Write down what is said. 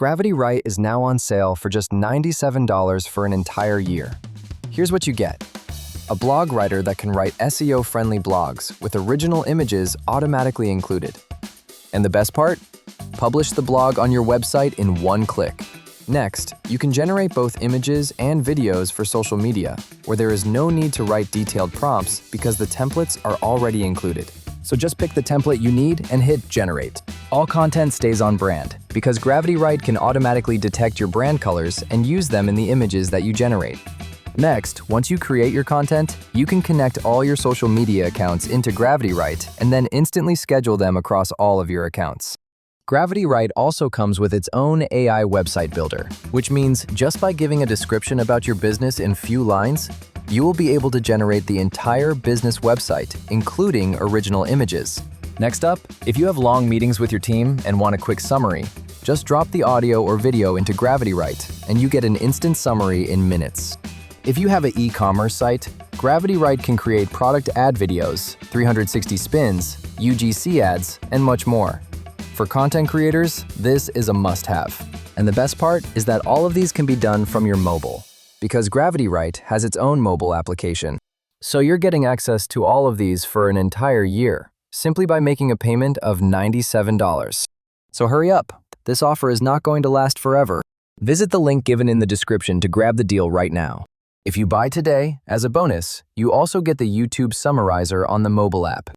GravityWrite is now on sale for just $97 for an entire year. Here's what you get: a blog writer that can write SEO-friendly blogs with original images automatically included. And the best part? Publish the blog on your website in one click. Next, you can generate both images and videos for social media, where there is no need to write detailed prompts because the templates are already included. So just pick the template you need and hit Generate. All content stays on brand because GravityWrite can automatically detect your brand colors and use them in the images that you generate. Next, once you create your content, you can connect all your social media accounts into GravityWrite and then instantly schedule them across all of your accounts. GravityWrite also comes with its own AI website builder, which means just by giving a description about your business in few lines, you will be able to generate the entire business website, including original images. Next up, if you have long meetings with your team and want a quick summary, just drop the audio or video into GravityWrite and you get an instant summary in minutes. If you have an e-commerce site, GravityWrite can create product ad videos, 360 spins, UGC ads, and much more. For content creators, this is a must-have. And the best part is that all of these can be done from your mobile, because GravityWrite has its own mobile application. So you're getting access to all of these for an entire year, simply by making a payment of $97. So hurry up, this offer is not going to last forever. Visit the link given in the description to grab the deal right now. If you buy today, as a bonus, you also get the YouTube Summarizer on the mobile app.